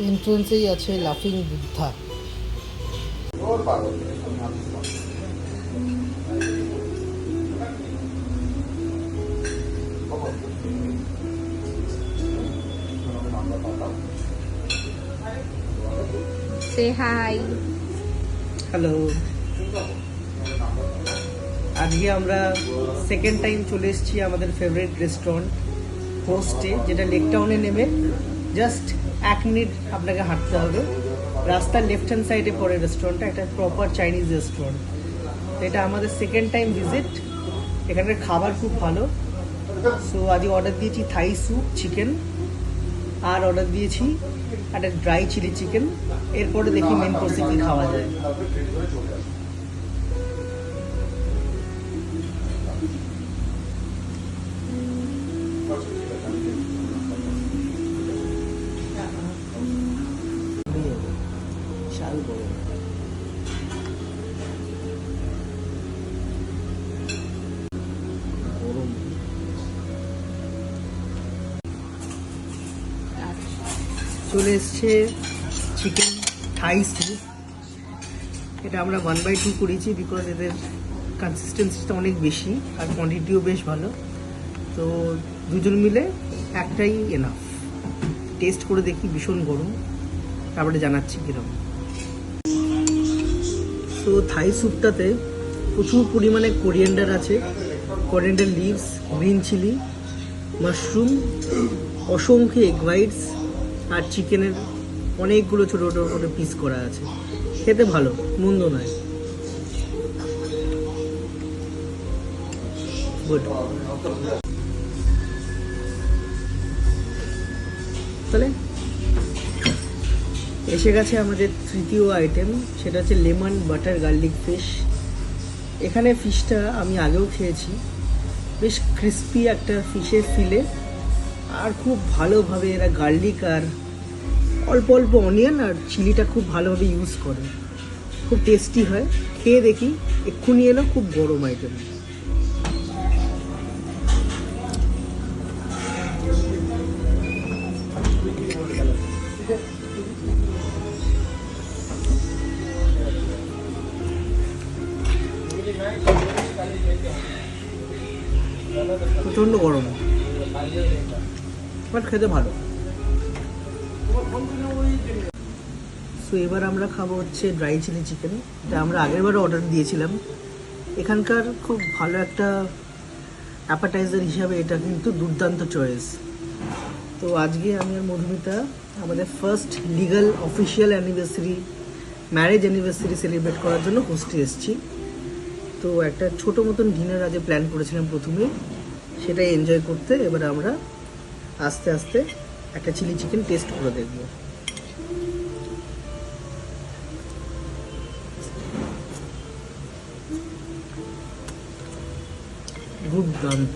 এন্ট্রান্সেই আছে লাফিং বুদ্ধা। সে high. Hello, আজকে আমরা সেকেন্ড টাইম চলে এসেছি আমাদের ফেভারিট রেস্টুরেন্ট হোস্টে, যেটা লেক টাউনে নেমে জাস্ট 1 মিনিট আপনাকে হাঁটতে হবে। রাস্তার লেফট হ্যান্ড সাইডে পড়ে রেস্টুরেন্টটা, এটা প্রপার চাইনিজ রেস্টুরেন্ট। তো এটা আমাদের সেকেন্ড টাইম ভিজিট। এখানের খাবার খুব ভালো। সো আজকে অর্ডার দিয়েছি থাই স্যুপ চিকেন, আর অর্ডার দিয়েছি একটা ড্রাই চিলি চিকেন। এরপরে দেখি মেন কোর্সে কী খাওয়া যায়। বিশাল বড়। চলে এসছে চিকেন থাই স্যুপ। এটা আমরা 1/2 করেছি, বিকজ এদের কনসিস্টেন্সিটা অনেক বেশি আর কোয়ান্টিটিও বেশ ভালো। তো দুজন মিলে একটাই এনাফ। টেস্ট করে দেখি, ভীষণ গরম, তারপরে জানাচ্ছি কীরকম। তো থাই স্যুপটাতে প্রচুর পরিমাণে কোরিয়েন্ডার আছে, coriander leaves, green chilli, mushroom, অসংখ্য এগ হোয়াইটস আর চিকেনের অনেকগুলো ছোটো ছোটো করে পিস করা আছে। খেতে ভালো, মন্দ নয়। গুড। তাহলে এসে গেছে আমাদের তৃতীয় আইটেম, সেটা হচ্ছে লেমন বাটার গার্লিক ফিশ। এখানে ফিশটা আমি আগেও খেয়েছি, বেশ ক্রিস্পি একটা ফিশের ফিলে, আর খুব ভালোভাবে এরা গার্লিক আর অল্প অল্প অনিয়ন আর চিলিটা খুব ভালোভাবে ইউজ করে, খুব টেস্টি হয়। খেয়ে দেখি, এক্ষুনি এলো, খুব গরম আইটেম। প্রচণ্ড গরম, বাট খেতে ভালো। সো এবার আমরা খাবো হচ্ছে ড্রাই চিলি চিকেন, এটা আমরা আগেরবারও অর্ডার দিয়েছিলাম। এখানকার খুব ভালো একটা অ্যাপাটাইজার হিসাবে এটা কিন্তু দুর্দান্ত চয়েস। তো আজকে আমি আর মধুমিতা আমাদের first legal official anniversary, marriage anniversary celebrate করার জন্য হোস্টে এসেছি। তো একটা ছোটো মতন ডিনার আজ প্ল্যান করেছিলাম প্রথমে, সেটাই এনজয় করতে এবার আমরা আস্তে আস্তে একটা চিলি চিকেন টেস্ট করে দেখব। দুর্দান্ত।